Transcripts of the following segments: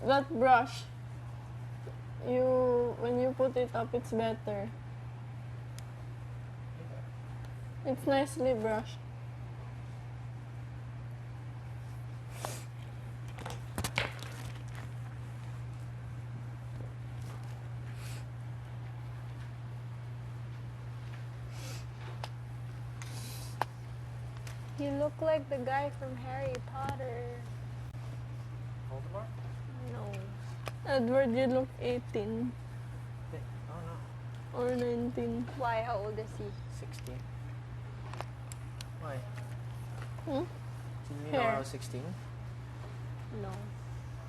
that brush, when you put it up, it's better. It's nicely brushed. You look like the guy from Harry Potter. Voldemort? No. Edward, you look 18 Oh no. or 19. Why? How old is he? 16. Why? Hmm? Didn't you know I was 16? No.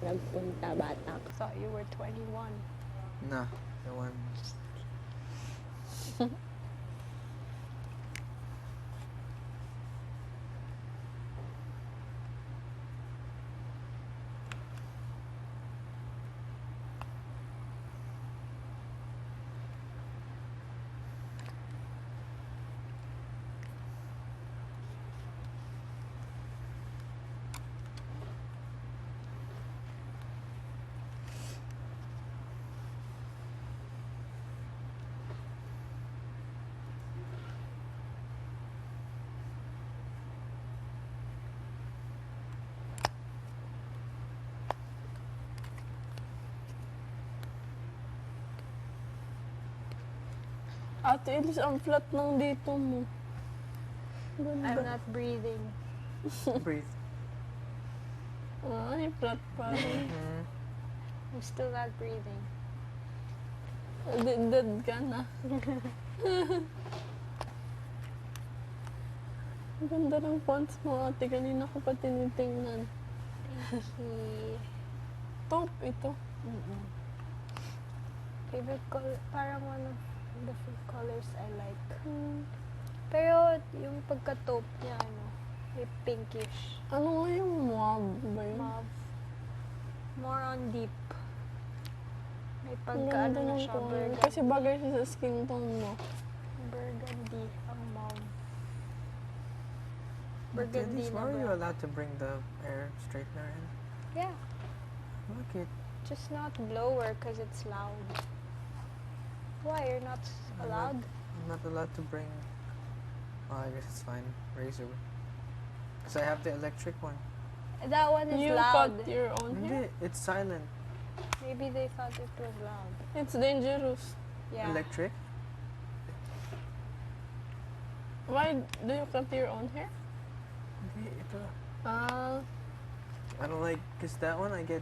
Nagpunta bata ka. Thought you were 21. No. No one. Ate Elise, ang flat ng dito mo. I'm Ganda. not breathing. Breathe. Ay, flat pa rin. Mm. I'm still not breathing. Dead ka na. Ang ganda ng fonts mo, ate. Kanina ko pa tinitingnan. Top ito. Favorite color, parang one of the few colors I like. Pero yung pagka-taupe niya, may pinkish. Ano nga yung mauve ba yun? Mauve. More on deep. May Ang pagka-ano ganda na ng siya, color. burgundy. Kasi bagay siya sa skin tone mo. Burgundy ang mauve. But Burgundy Denise, na why are you ba? allowed to bring the air straightener in? Yeah. Look it. Just not blower because it's loud. Why? You're not allowed? I'm not allowed to bring. Oh, I guess it's fine. Razor. Because I have the electric one. That one is You loud. cut your own hair? Hindi, it's silent. Maybe they thought it was loud. It's dangerous. Yeah. Electric? Why do you cut your own hair? Hindi, ito. Ah, I don't like, because that one I get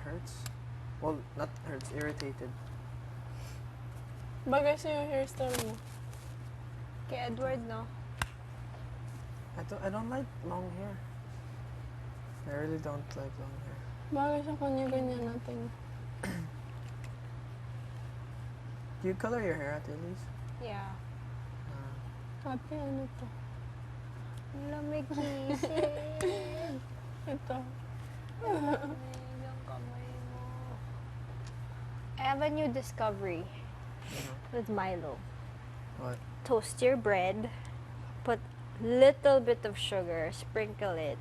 hurts. Well, not hurts, irritated. bagay sa yung hairstyle mo. Kay Edward, no? I don't like long hair. I really don't like long hair. Bagay sa kanya ganyan natin. Do you color your hair at least? Yeah. Ate, ano to? Ang lamig kisig. Ito. Lamig ang kamay mo. I have a new discovery with Milo. What? Toast your bread, put little bit of sugar, sprinkle it,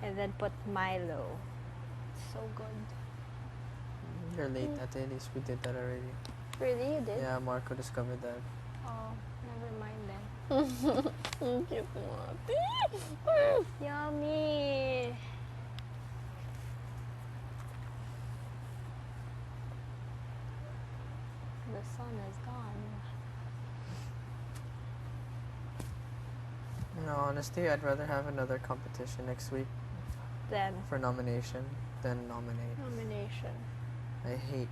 and then put Milo. It's so good. You're late at least. We did that already. Really? You did? Yeah, Marco discovered that. Oh, never mind then. Ang cute mo, ate. Yummy! The sun is gone. No, honestly, I'd rather have another competition next week Then, for nomination than nominate. nomination. I hate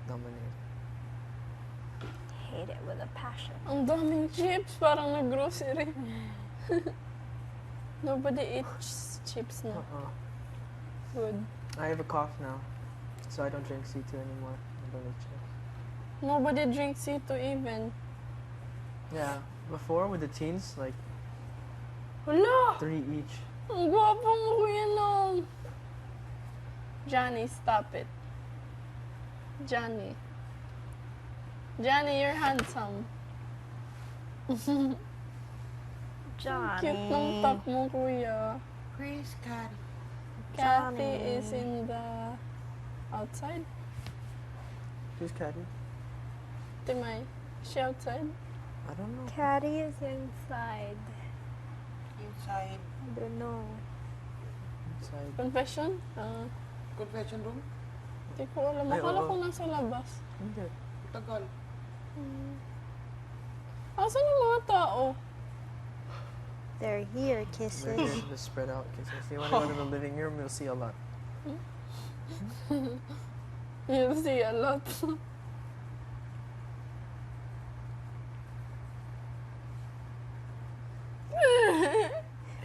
nominating. Hate it with a passion. Ang daming chips, parang nag-grocery. Nobody eats chips now. Good. I have a cough now, so I don't drink C2 anymore. I don't eat chips. Nobody drinks C2 even. Yeah, before with the teens, like Hala! 3 each. Ang gwapo mo, Kuya Nom. Johnny, stop it. Johnny. Johnny, you're handsome. Johnny. Cute ng top mo, Kuya. Where's Kari? Kathy is in the outside. Who's Caddy? Timay. Is she outside? I don't know. Caddy is inside. Inside I don't know. Inside. Confession? confession room? Hindi ko alam. Ay, Akala oo. ko nasa labas. Hindi. Tagal. Asan yung mga tao? They're here, They're kisses. here to spread out kisses. You want to go to the living room, you'll see a lot. You'll see a lot.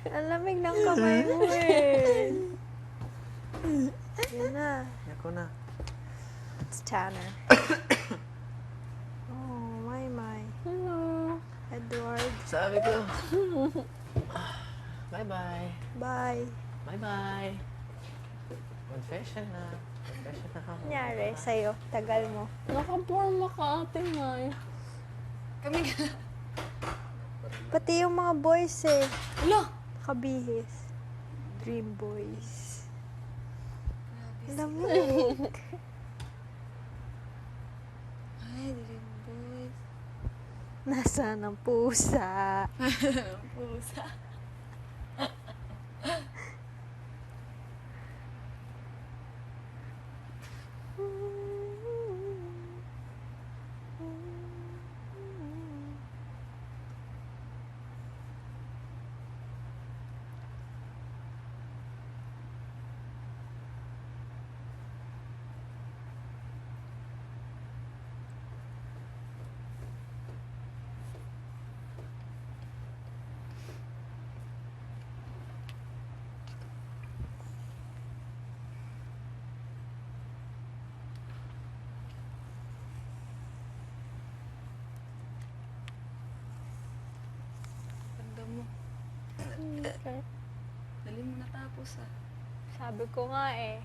Ang lamig ng kamay mo eh. Yun na. Yako na. It's Tanner. Oh, my. Hello. Edward. Sabi ko. Bye-bye. Bye. Bye-bye. Confession na. Confession na ako. Nangyari sa'yo, tagal mo. Nakaporma ka, Ate May. Kami Pati yung mga boys eh. Ala! Kabihis. Dream boys. Lamig. Ay, dream boys. Nasaan ang pusa? Pusa. Ganda mo. Okay. Dali mo natapos ah. Sabi ko nga eh.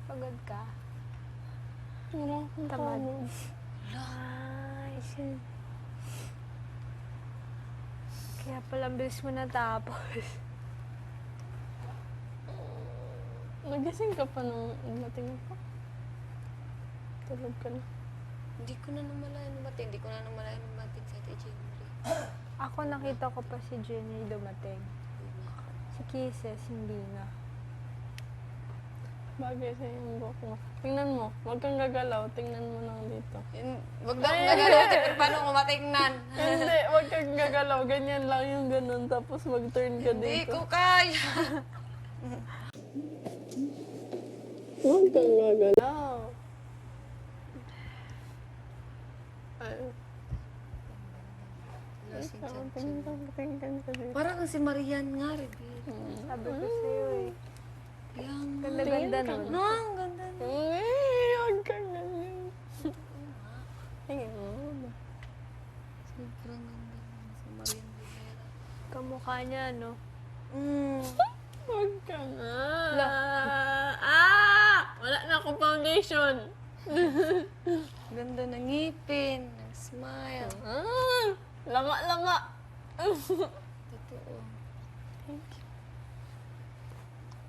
Pagod ka? Wala akong Tamad. pagod. Ay, shit. Kaya pala ang bilis mo natapos. Nagising ka pa nung umating ako. Tulog ka na. Hindi ko na namalayan dumating. Hindi ko na namalayan dumating sa Ate Jenny. Ako nakita ko pa si Jenny dumating. Si Kisses, hindi na. Bagay sa yung buhok mo. Tingnan mo. Huwag kang gagalaw. Tingnan mo lang dito. Wag na akong gagalaw. Pero paano ko matingnan? Hindi. Huwag kang gagalaw. Ganyan lang yung ganun. Tapos mag-turn ka Hindi dito. ko kaya. Huwag kang gagalaw. Ay. Tingnan ka dito. Parang si Marian nga, Rebel. Sabi ko sa'yo eh. Yang Ganda-ganda Tingin ka nun. no, ang ganda na. Uy, huwag kang ganyan. Tingin mo. Sobrang ganda na si Marian Rivera. Kamukha niya, no? Huwag ka nga. Wala. Wala na akong foundation. Ganda ng ngipin, ng smile. Lama. Totoo.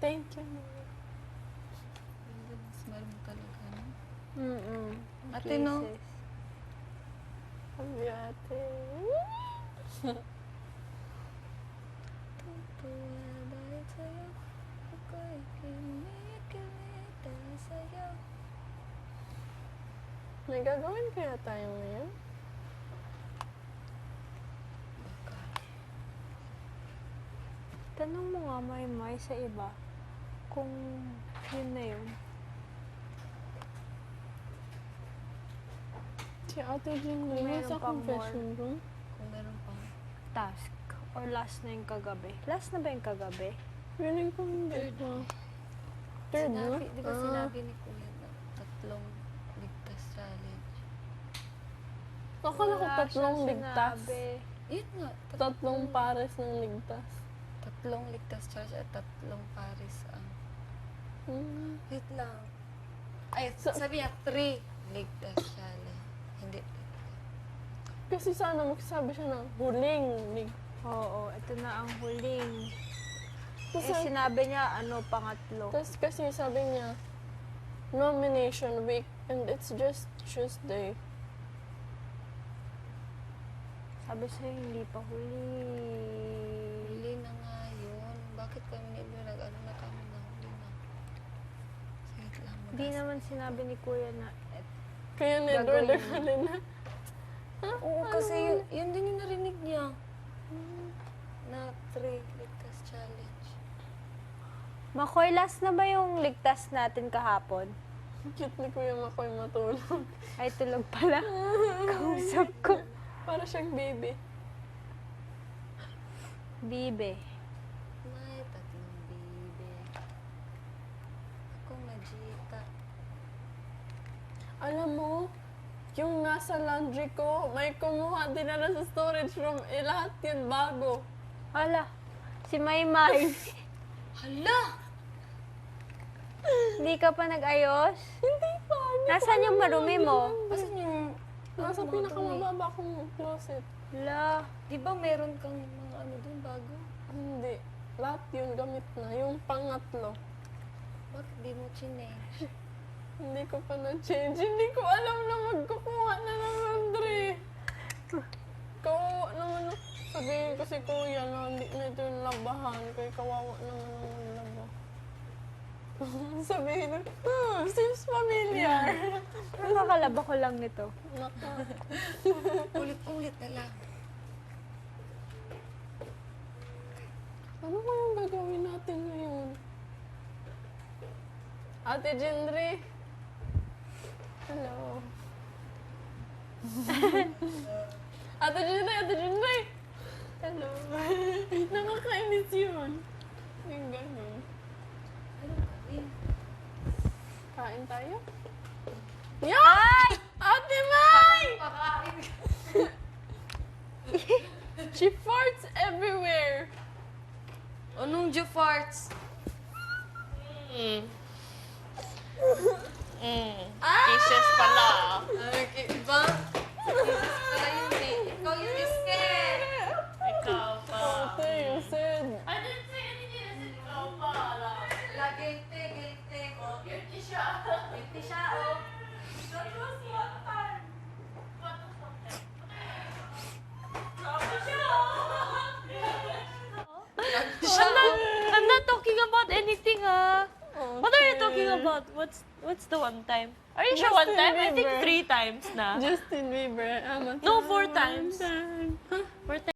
Thank you. Ganda ng smile mo talaga, no? Ate, Kisses. no? Sabi ate. Tuwa dahil sa'yo, ako'y kinikilig dahil sa'yo. May gagawin kaya tayo ngayon? Tanong mo nga, May, sa iba. Kung yun na yun. Si ate Jean Kung meron nasa pang confession room. Kung meron pa. Task. Or last na yung kagabi. Last na ba yung kagabi? Feeling ko hindi pa. Third, no? Sinabi, di ba sinabi ni Kuya na 3 ligtas challenge? Akala ko Wala tatlong siyang ligtas. sinabi. Yun nga. Tatlong pares ng ligtas. 3 ligtas challenge at 3 pares ang... Wait lang. Ay, sabi niya 3 ligtas challenge. Hindi. Kasi sana magsasabi siya ng huling ligtas. Oo, ito na ang huling Eh, sinabi niya, pangatlo. Tapos kasi sabi niya, nomination week, and it's just Tuesday. Sabi sa'yo, hindi pa huli. Huli na nga yun. Bakit kami nito nag-ano na kami na huli na? Saglit lang. Hindi naman sinabi ni Kuya na, Kaya Gagawin ni-order mo. ka rin na. Oo, kasi yun din yung narinig niya. Na 3 ligtas challenge. Makoy, last na ba yung ligtas natin kahapon? Cute ni Kuya Makoy matulog. Ay, tulog pala. Kausap ko. Para siyang baby. Bibe. May tatlong bibe. Ako majika. Alam mo, yung nasa laundry ko, may kumuha din na sa storage room. Lahat yun bago. Hala, si Maymay. Hala! Hindi ka pa nag-ayos? Hindi pa. Nasaan yung marumi mo? Asan yung... Nasa mga pinakamababa kong closet. Hala. Di ba meron kang mga ano dun bago? Hindi. Lahat yun gamit na. Yung pangatlo. Bakit di mo chinage? Hindi ko pa na-change. Hindi ko alam na magkukuha na ng laundry. Kawawa naman. Sabihin ko si Kuya na hindi na ito yung labahan. Kaya kawawa naman ang maglaba. Sabihin na, seems familiar. Nakakalaba ko lang nito. Naka. Ulit-ulit na lang. Ano kayang gagawin natin ngayon? Ate Jindri? Hello. Ate Jindri! Ate Jindri! Hello. Nakakainis yun. Yung ganun. Kain tayo? Yan! Ate Mai! She farts everywhere. Anong Jew farts? Kisses pala. Okay, iba? Pala yun eh. Ikaw yung biscuit! Ikaw pa. Ate, you said. Guilty, guilty. Guilty siya. Guilty siya, oh. I'm not talking about anything, ah. What are you Okay. talking about? What's the one time? Are you sure one Justin time? I think Bieber. 3 times na. Justin Bieber. No, 4 times. 4 times.